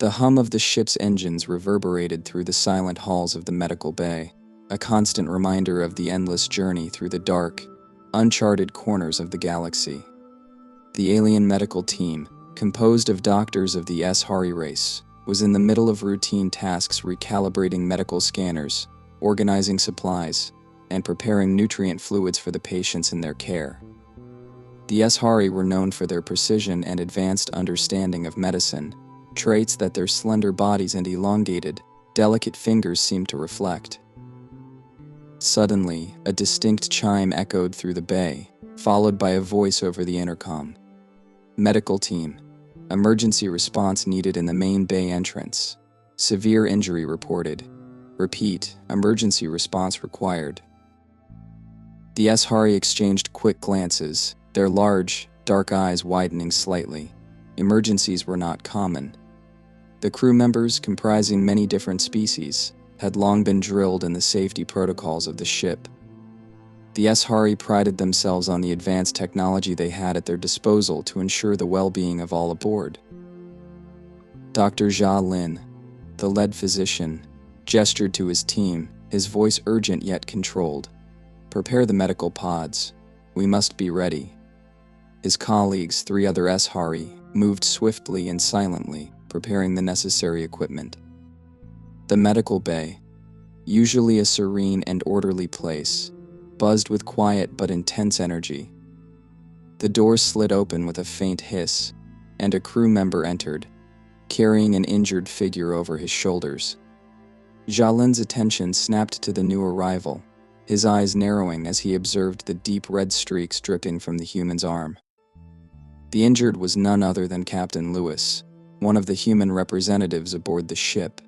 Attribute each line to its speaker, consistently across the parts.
Speaker 1: The hum of the ship's engines reverberated through the silent halls of the medical bay, a constant reminder of the endless journey through the dark, uncharted corners of the galaxy. The alien medical team, composed of doctors of the HFY race, was in the middle of routine tasks recalibrating medical scanners, organizing supplies, and preparing nutrient fluids for the patients in their care. The HFY were known for their precision and advanced understanding of medicine, traits that their slender bodies and elongated, delicate fingers seemed to reflect. Suddenly, a distinct chime echoed through the bay, followed by a voice over the intercom. Medical team. Emergency response needed in the main bay entrance. Severe injury reported. Repeat, emergency response required. The HFY exchanged quick glances, their large, dark eyes widening slightly. Emergencies were not common. The crew members, comprising many different species, had long been drilled in the safety protocols of the ship. The HFY prided themselves on the advanced technology they had at their disposal to ensure the well-being of all aboard. Dr. Jia Lin, the lead physician, gestured to his team, his voice urgent yet controlled. "Prepare the medical pods. We must be ready." His colleagues, 3 other HFY, moved swiftly and silently, preparing the necessary equipment. The medical bay, usually a serene and orderly place, buzzed with quiet but intense energy. The door slid open with a faint hiss, and a crew member entered, carrying an injured figure over his shoulders. Jalin's attention snapped to the new arrival, his eyes narrowing as he observed the deep red streaks dripping from the human's arm. The injured was none other than Captain Lewis, one of the human representatives aboard the ship.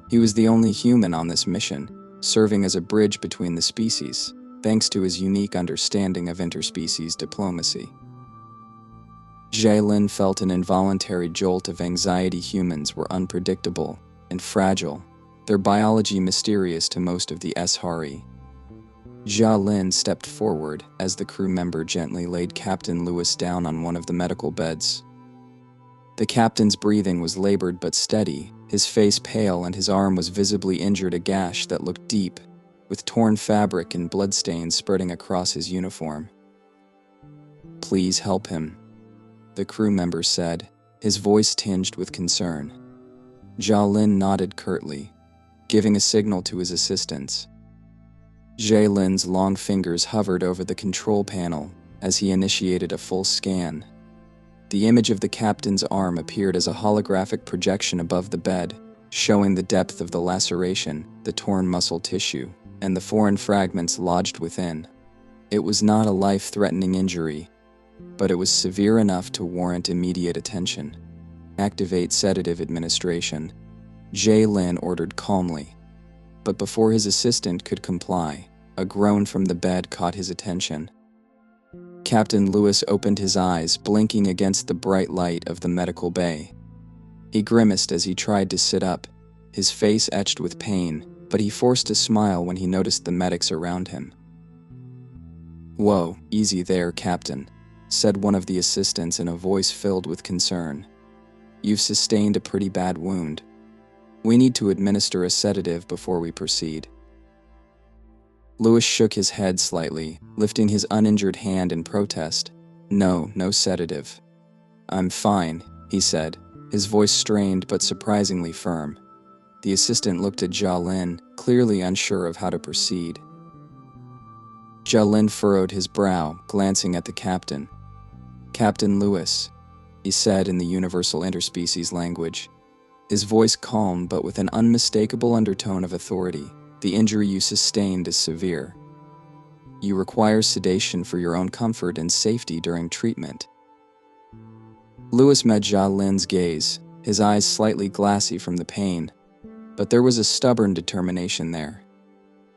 Speaker 1: He was the only human on this mission, serving as a bridge between the species, thanks to his unique understanding of interspecies diplomacy. Jaylin felt an involuntary jolt of anxiety. Humans were unpredictable and fragile, their biology mysterious to most of the HFY. Jia Lin stepped forward as the crew member gently laid Captain Lewis down on one of the medical beds. The captain's breathing was labored but steady, his face pale, and his arm was visibly injured, a gash that looked deep, with torn fabric and bloodstains spreading across his uniform. "Please help him," the crew member said, his voice tinged with concern. Jia Lin nodded curtly, giving a signal to his assistants. Jaylin's long fingers hovered over the control panel as he initiated a full scan. The image of the captain's arm appeared as a holographic projection above the bed, showing the depth of the laceration, the torn muscle tissue, and the foreign fragments lodged within. It was not a life-threatening injury, but it was severe enough to warrant immediate attention. "Activate sedative administration," Jaylin ordered calmly. But before his assistant could comply, a groan from the bed caught his attention. Captain Lewis opened his eyes, blinking against the bright light of the medical bay. He grimaced as he tried to sit up, his face etched with pain, but he forced a smile when he noticed the medics around him. "Whoa, easy there, Captain," said one of the assistants in a voice filled with concern. "You've sustained a pretty bad wound. We need to administer a sedative before we proceed." Lewis shook his head slightly, lifting his uninjured hand in protest. No sedative." "I'm fine," he said, his voice strained but surprisingly firm. The assistant looked at Jia Lin, clearly unsure of how to proceed. Jia Lin furrowed his brow, glancing at the captain. "Captain Lewis," he said in the universal interspecies language, his voice calm but with an unmistakable undertone of authority. "The injury you sustained is severe. You require sedation for your own comfort and safety during treatment." Lewis met Jia Lin's gaze, his eyes slightly glassy from the pain, but there was a stubborn determination there.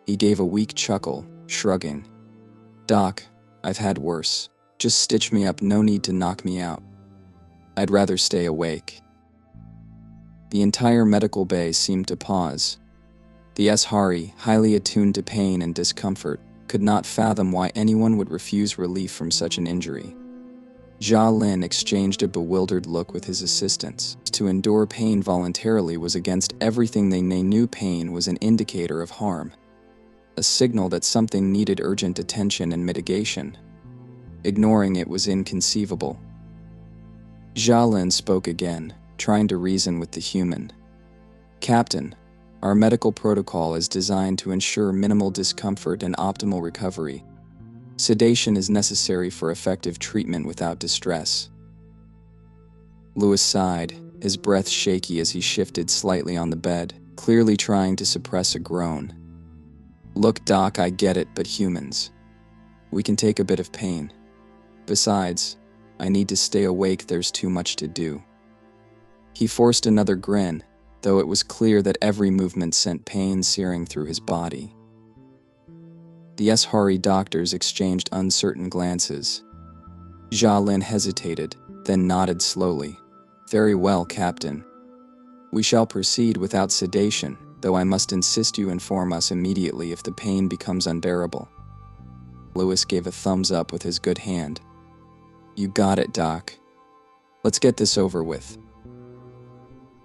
Speaker 1: He gave a weak chuckle, shrugging. "Doc, I've had worse. Just stitch me up, no need to knock me out. I'd rather stay awake." The entire medical bay seemed to pause. The HFY, highly attuned to pain and discomfort, could not fathom why anyone would refuse relief from such an injury. Jia Lin exchanged a bewildered look with his assistants. To endure pain voluntarily was against everything they knew. Pain was an indicator of harm, a signal that something needed urgent attention and mitigation. Ignoring it was inconceivable. Jia Lin spoke again, trying to reason with the human. "Captain, our medical protocol is designed to ensure minimal discomfort and optimal recovery. Sedation is necessary for effective treatment without distress." Lewis sighed, his breath shaky as he shifted slightly on the bed, clearly trying to suppress a groan. "Look, Doc, I get it, but humans. We can take a bit of pain. Besides, I need to stay awake, there's too much to do." He forced another grin, though it was clear that every movement sent pain searing through his body. The HFY doctors exchanged uncertain glances. Jia Lin hesitated, then nodded slowly. "Very well, Captain. We shall proceed without sedation, though I must insist you inform us immediately if the pain becomes unbearable." Lewis gave a thumbs up with his good hand. "You got it, Doc. Let's get this over with."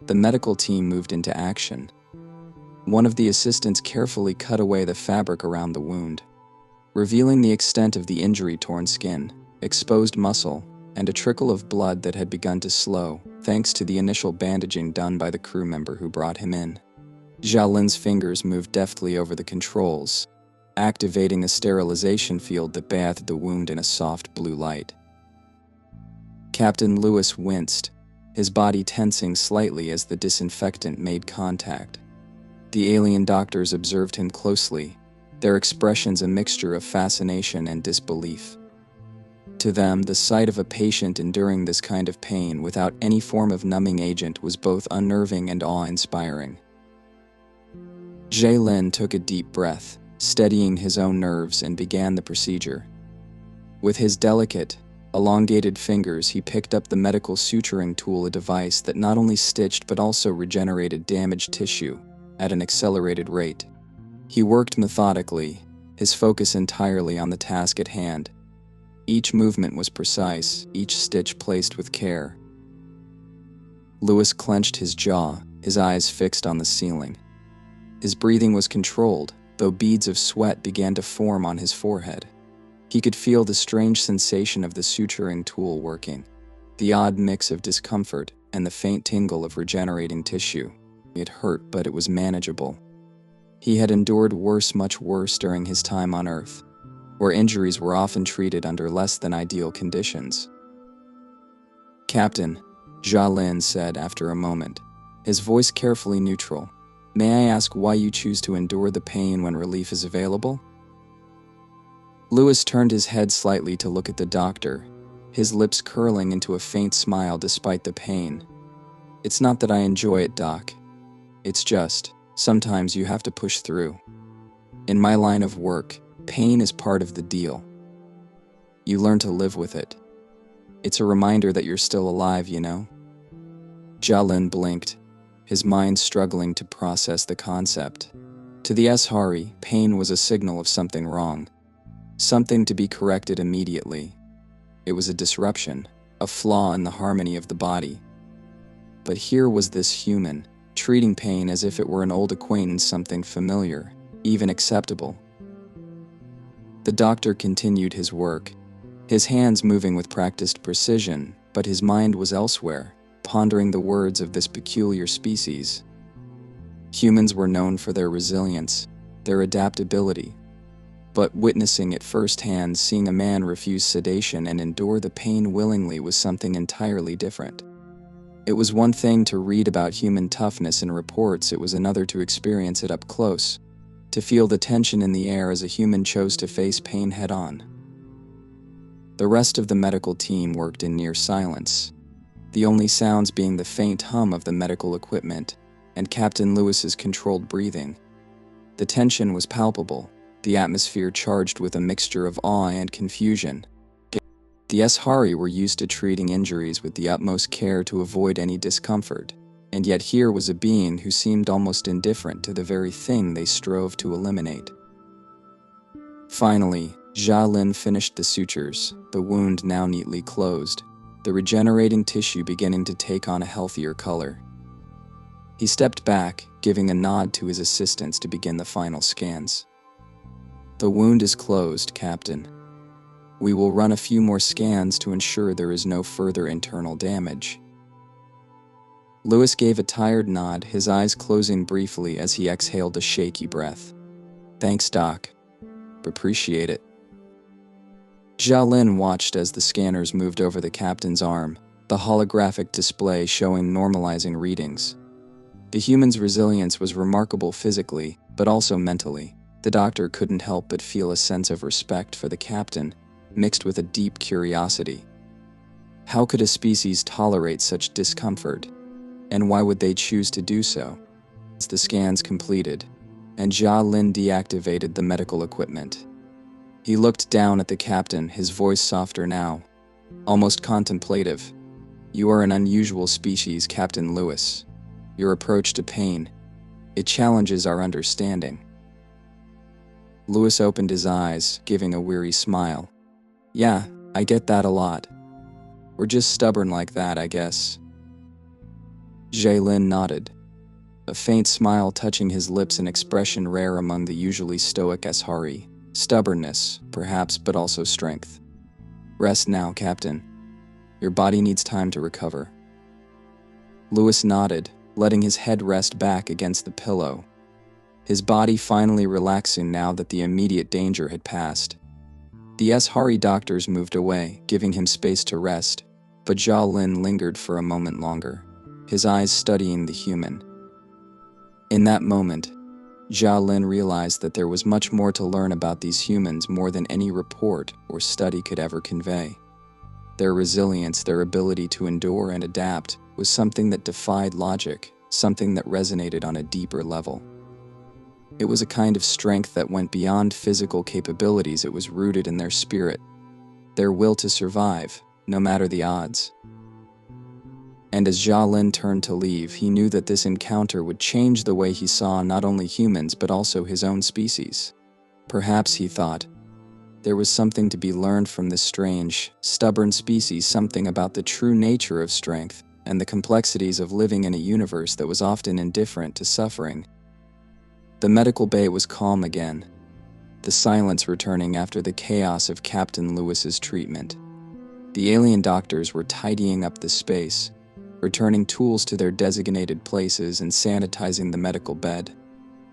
Speaker 1: The medical team moved into action. One of the assistants carefully cut away the fabric around the wound, revealing the extent of the injury: torn skin, exposed muscle, and a trickle of blood that had begun to slow, thanks to the initial bandaging done by the crew member who brought him in. Jia Lin's fingers moved deftly over the controls, activating a sterilization field that bathed the wound in a soft blue light. Captain Lewis winced, his body tensing slightly as the disinfectant made contact. The alien doctors observed him closely, their expressions a mixture of fascination and disbelief. To them, the sight of a patient enduring this kind of pain without any form of numbing agent was both unnerving and awe-inspiring. Jia Lin took a deep breath, steadying his own nerves, and began the procedure. With his delicate, elongated fingers, he picked up the medical suturing tool, a device that not only stitched but also regenerated damaged tissue at an accelerated rate. He worked methodically, his focus entirely on the task at hand. Each movement was precise, each stitch placed with care. Lewis clenched his jaw, his eyes fixed on the ceiling. His breathing was controlled, though beads of sweat began to form on his forehead. He could feel the strange sensation of the suturing tool working, the odd mix of discomfort and the faint tingle of regenerating tissue. It hurt, but it was manageable. He had endured worse, much worse, during his time on Earth, where injuries were often treated under less than ideal conditions. "Captain," Jia Lin said after a moment, his voice carefully neutral, "may I ask why you choose to endure the pain when relief is available?" Lewis turned his head slightly to look at the doctor, his lips curling into a faint smile despite the pain. "It's not that I enjoy it, Doc. It's just, sometimes you have to push through. In my line of work, pain is part of the deal. You learn to live with it. It's a reminder that you're still alive, you know?" Jia Lin blinked, his mind struggling to process the concept. To the HFY, pain was a signal of something wrong, something to be corrected immediately. It was a disruption, a flaw in the harmony of the body. But here was this human, treating pain as if it were an old acquaintance, something familiar, even acceptable. The doctor continued his work, his hands moving with practiced precision, but his mind was elsewhere, pondering the words of this peculiar species. Humans were known for their resilience, their adaptability. But witnessing it firsthand, seeing a man refuse sedation and endure the pain willingly, was something entirely different. It was one thing to read about human toughness in reports, it was another to experience it up close, to feel the tension in the air as a human chose to face pain head-on. The rest of the medical team worked in near silence, the only sounds being the faint hum of the medical equipment and Captain Lewis's controlled breathing. The tension was palpable, the atmosphere charged with a mixture of awe and confusion. The HFY were used to treating injuries with the utmost care to avoid any discomfort, and yet here was a being who seemed almost indifferent to the very thing they strove to eliminate. Finally, Jia Lin finished the sutures, the wound now neatly closed, the regenerating tissue beginning to take on a healthier color. He stepped back, giving a nod to his assistants to begin the final scans. "The wound is closed, Captain. We will run a few more scans to ensure there is no further internal damage." Lewis gave a tired nod, his eyes closing briefly as he exhaled a shaky breath. "Thanks, Doc. Appreciate it." Jia Lin watched as the scanners moved over the captain's arm, the holographic display showing normalizing readings. The human's resilience was remarkable physically, but also mentally. The doctor couldn't help but feel a sense of respect for the captain, mixed with a deep curiosity. How could a species tolerate such discomfort? And why would they choose to do so? As the scans completed, and Jia Lin deactivated the medical equipment, he looked down at the captain, his voice softer now, almost contemplative. "You are an unusual species, Captain Lewis. Your approach to pain, it challenges our understanding." Lewis opened his eyes, giving a weary smile. "Yeah, I get that a lot. We're just stubborn like that, I guess." Jia Lin nodded, a faint smile touching his lips, an expression rare among the usually stoic Ashari. Stubbornness, perhaps, but also strength. "Rest now, Captain. Your body needs time to recover." Lewis nodded, letting his head rest back against the pillow, his body finally relaxing now that the immediate danger had passed. The Ashari doctors moved away, giving him space to rest, but Jia Lin lingered for a moment longer, his eyes studying the human. In that moment, Jia Lin realized that there was much more to learn about these humans, more than any report or study could ever convey. Their resilience, their ability to endure and adapt, was something that defied logic, something that resonated on a deeper level. It was a kind of strength that went beyond physical capabilities. It was rooted in their spirit, their will to survive, no matter the odds. And as Jia Lin turned to leave, he knew that this encounter would change the way he saw not only humans but also his own species. Perhaps, he thought, there was something to be learned from this strange, stubborn species, something about the true nature of strength and the complexities of living in a universe that was often indifferent to suffering. The medical bay was calm again, the silence returning after the chaos of Captain Lewis's treatment. The alien doctors were tidying up the space, returning tools to their designated places and sanitizing the medical bed.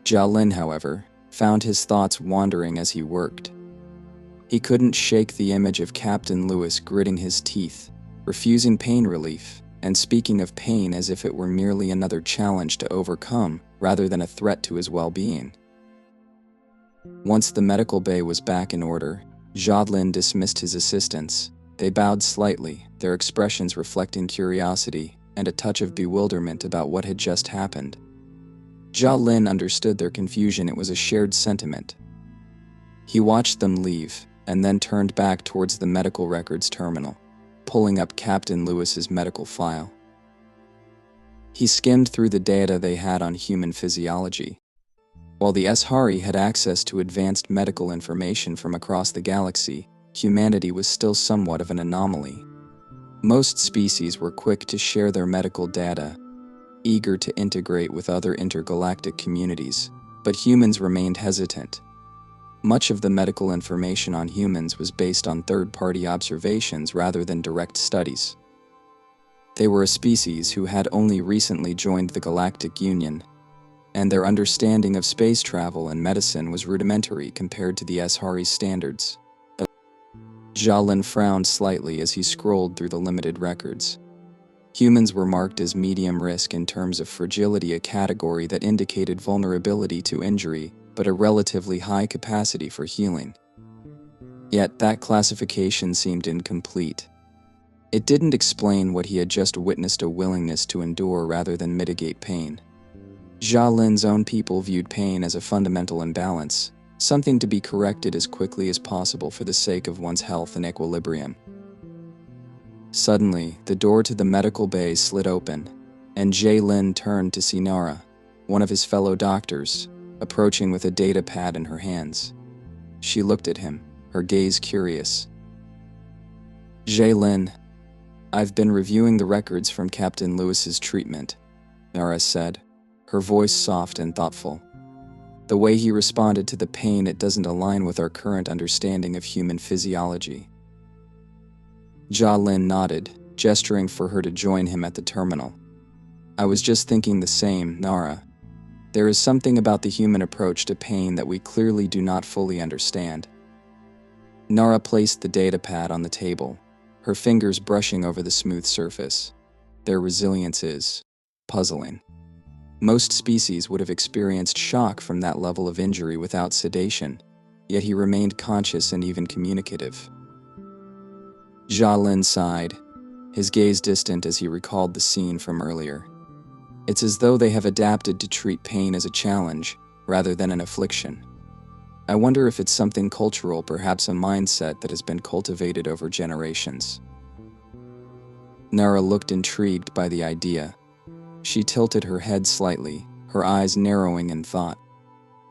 Speaker 1: Jia Lin, however, found his thoughts wandering as he worked. He couldn't shake the image of Captain Lewis gritting his teeth, refusing pain relief, and speaking of pain as if it were merely another challenge to overcome rather than a threat to his well-being. Once the medical bay was back in order, Jia Lin dismissed his assistants. They bowed slightly, their expressions reflecting curiosity and a touch of bewilderment about what had just happened. Jia Lin understood their confusion. It was a shared sentiment. He watched them leave, and then turned back towards the medical records terminal, pulling up Captain Lewis's medical file. He skimmed through the data they had on human physiology. While the Ashari had access to advanced medical information from across the galaxy, humanity was still somewhat of an anomaly. Most species were quick to share their medical data, eager to integrate with other intergalactic communities, but humans remained hesitant. Much of the medical information on humans was based on third-party observations rather than direct studies. They were a species who had only recently joined the Galactic Union, and their understanding of space travel and medicine was rudimentary compared to the Ashari standards. Jia Lin frowned slightly as he scrolled through the limited records. Humans were marked as medium risk in terms of fragility, a category that indicated vulnerability to injury, but a relatively high capacity for healing. Yet that classification seemed incomplete. It didn't explain what he had just witnessed, a willingness to endure rather than mitigate pain. Jia Lin's own people viewed pain as a fundamental imbalance, something to be corrected as quickly as possible for the sake of one's health and equilibrium. Suddenly, the door to the medical bay slid open, and Jia Lin turned to see Nara, one of his fellow doctors, approaching with a data pad in her hands. She looked at him, her gaze curious. Jaylin, I've been reviewing the records from Captain Lewis's treatment, Nara said, her voice soft and thoughtful. The way he responded to the pain, it doesn't align with our current understanding of human physiology. Jaylin nodded, gesturing for her to join him at the terminal. I was just thinking the same, Nara. There is something about the human approach to pain that we clearly do not fully understand. Nara placed the datapad on the table, her fingers brushing over the smooth surface. Their resilience is puzzling. Most species would have experienced shock from that level of injury without sedation, yet he remained conscious and even communicative. Jaylin sighed, his gaze distant as he recalled the scene from earlier. It's as though they have adapted to treat pain as a challenge, rather than an affliction. I wonder if it's something cultural, perhaps a mindset that has been cultivated over generations. Nara looked intrigued by the idea. She tilted her head slightly, her eyes narrowing in thought.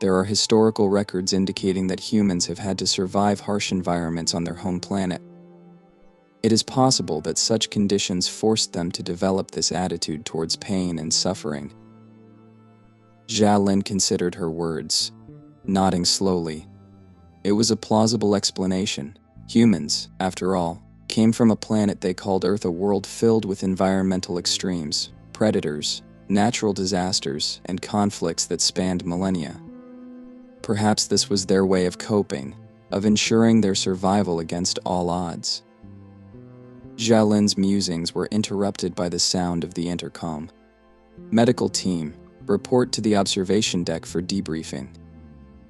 Speaker 1: There are historical records indicating that humans have had to survive harsh environments on their home planet. It is possible that such conditions forced them to develop this attitude towards pain and suffering. Jaylin considered her words, nodding slowly. It was a plausible explanation. Humans, after all, came from a planet they called Earth, a world filled with environmental extremes, predators, natural disasters, and conflicts that spanned millennia. Perhaps this was their way of coping, of ensuring their survival against all odds. Jaylin's musings were interrupted by the sound of the intercom. Medical team, report to the observation deck for debriefing.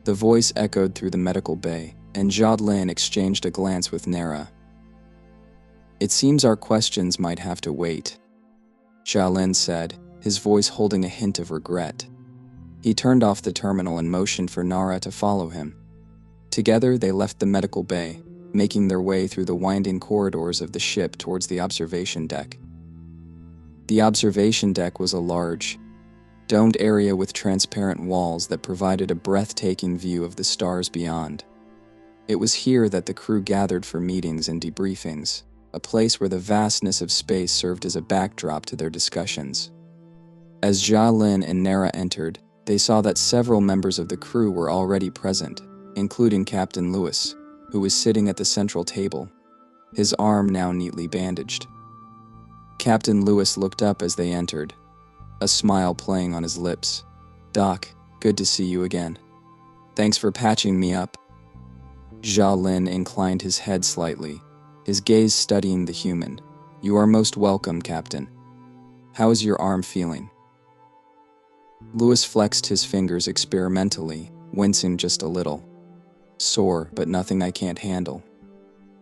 Speaker 1: The voice echoed through the medical bay, and Jaylin exchanged a glance with Nara. It seems our questions might have to wait, Jaylin said, his voice holding a hint of regret. He turned off the terminal and motioned for Nara to follow him. Together they left the medical bay, making their way through the winding corridors of the ship towards the observation deck. The observation deck was a large, domed area with transparent walls that provided a breathtaking view of the stars beyond. It was here that the crew gathered for meetings and debriefings, a place where the vastness of space served as a backdrop to their discussions. As Jaylin and Nara entered, they saw that several members of the crew were already present, including Captain Lewis, who was sitting at the central table, his arm now neatly bandaged. Captain Lewis looked up as they entered, a smile playing on his lips. Doc, good to see you again. Thanks for patching me up. Jaylin inclined his head slightly, his gaze studying the human. You are most welcome, Captain. How is your arm feeling? Lewis flexed his fingers experimentally, wincing just a little. Sore, but nothing I can't handle.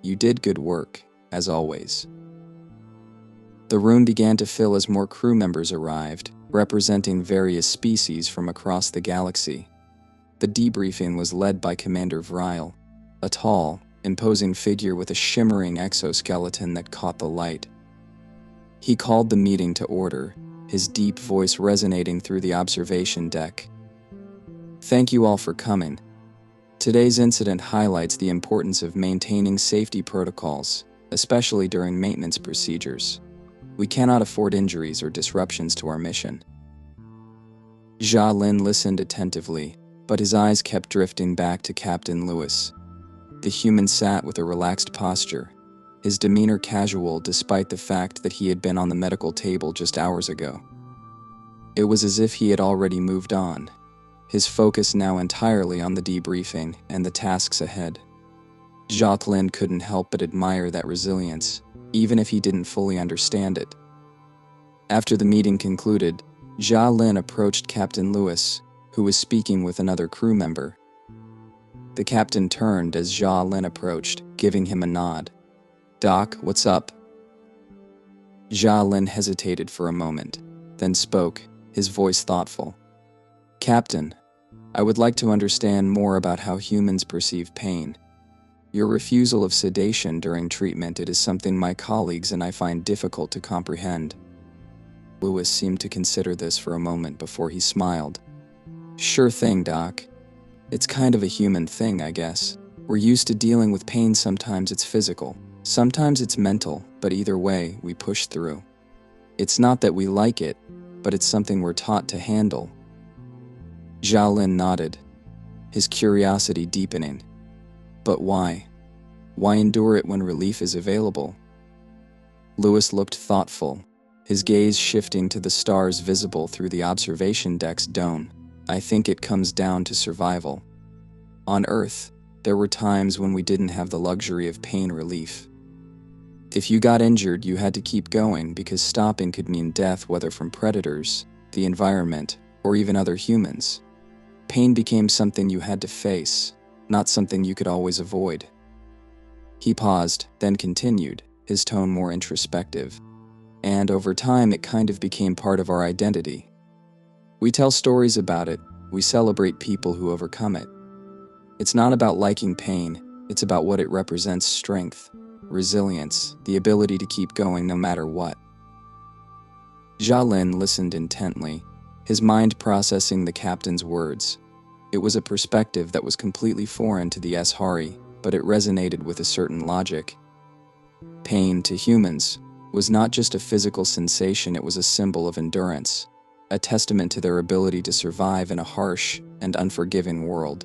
Speaker 1: You did good work, as always. The room began to fill as more crew members arrived, representing various species from across the galaxy. The debriefing was led by Commander Vryle, a tall, imposing figure with a shimmering exoskeleton that caught the light. He called the meeting to order, his deep voice resonating through the observation deck. Thank you all for coming. Today's incident highlights the importance of maintaining safety protocols, especially during maintenance procedures. We cannot afford injuries or disruptions to our mission. Jaylin listened attentively, but his eyes kept drifting back to Captain Lewis. The human sat with a relaxed posture, his demeanor casual despite the fact that he had been on the medical table just hours ago. It was as if he had already moved on, his focus now entirely on the debriefing and the tasks ahead. Jaylin couldn't help but admire that resilience, even if he didn't fully understand it. After the meeting concluded, Jaylin approached Captain Lewis, who was speaking with another crew member. The captain turned as Jaylin approached, giving him a nod. Doc, what's up? Jaylin hesitated for a moment, then spoke, his voice thoughtful. Captain, I would like to understand more about how humans perceive pain. Your refusal of sedation during treatment, it is something my colleagues and I find difficult to comprehend. Lewis seemed to consider this for a moment before he smiled. Sure thing, Doc. It's kind of a human thing, I guess. We're used to dealing with pain. Sometimes it's physical, sometimes it's mental, but either way, we push through. It's not that we like it, but it's something we're taught to handle. Xiaolin nodded, his curiosity deepening. But why? Why endure it when relief is available? Lewis looked thoughtful, his gaze shifting to the stars visible through the observation deck's dome. I think it comes down to survival. On Earth, there were times when we didn't have the luxury of pain relief. If you got injured, you had to keep going because stopping could mean death, whether from predators, the environment, or even other humans. Pain became something you had to face, not something you could always avoid. He paused, then continued, his tone more introspective. And over time, it kind of became part of our identity. We tell stories about it, we celebrate people who overcome it. It's not about liking pain, it's about what it represents: strength, resilience, the ability to keep going no matter what. Xiaolin listened intently, his mind processing the captain's words. It was a perspective that was completely foreign to the HFY, but it resonated with a certain logic. Pain, to humans, was not just a physical sensation, it was a symbol of endurance, a testament to their ability to survive in a harsh and unforgiving world.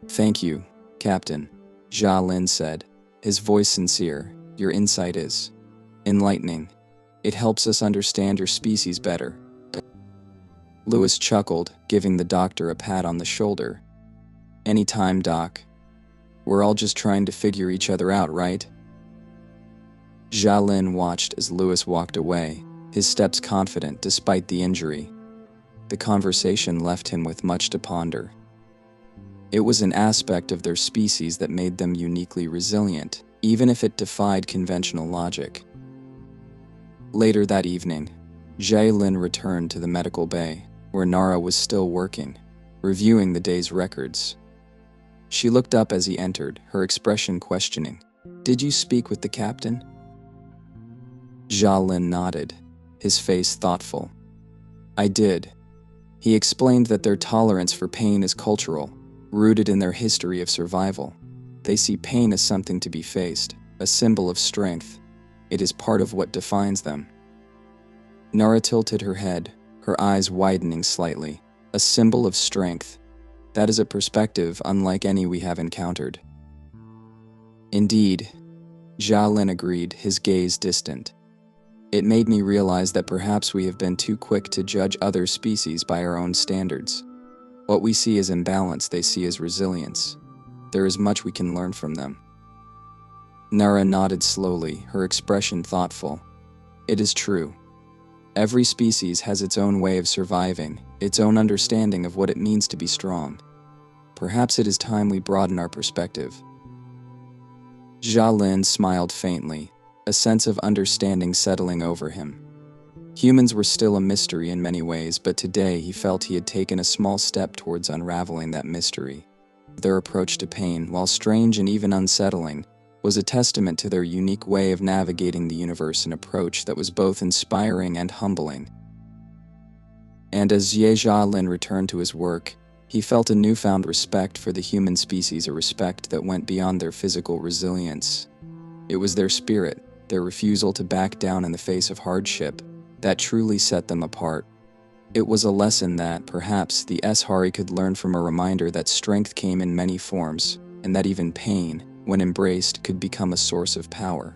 Speaker 1: "Thank you, Captain," Xiaolin said, his voice sincere. "Your insight is enlightening. It helps us understand your species better." Lewis chuckled, giving the doctor a pat on the shoulder. "Anytime, Doc. We're all just trying to figure each other out, right?" Xiaolin watched as Lewis walked away, his steps confident despite the injury. The conversation left him with much to ponder. It was an aspect of their species that made them uniquely resilient, even if it defied conventional logic. Later that evening, Xiaolin returned to the medical bay, where Nara was still working, reviewing the day's records. She looked up as he entered, her expression questioning. "Did you speak with the captain?" Xiaolin nodded, his face thoughtful. "I did. He explained that their tolerance for pain is cultural, rooted in their history of survival. They see pain as something to be faced, a symbol of strength. It is part of what defines them." Nara tilted her head, her eyes widening slightly. "A symbol of strength. That is a perspective unlike any we have encountered." "Indeed," Xiaolin agreed, his gaze distant. "It made me realize that perhaps we have been too quick to judge other species by our own standards. What we see as imbalance, they see as resilience. There is much we can learn from them." Nara nodded slowly, her expression thoughtful. "It is true. Every species has its own way of surviving, its own understanding of what it means to be strong. Perhaps it is time we broaden our perspective." Xiaolin smiled faintly, a sense of understanding settling over him. Humans were still a mystery in many ways, but today he felt he had taken a small step towards unraveling that mystery. Their approach to pain, while strange and even unsettling, was a testament to their unique way of navigating the universe, an approach that was both inspiring and humbling. And as Xiaolin returned to his work, he felt a newfound respect for the human species, a respect that went beyond their physical resilience. It was their spirit, their refusal to back down in the face of hardship, that truly set them apart. It was a lesson that, perhaps, the HFY could learn from, a reminder that strength came in many forms, and that even pain, when embraced, could become a source of power.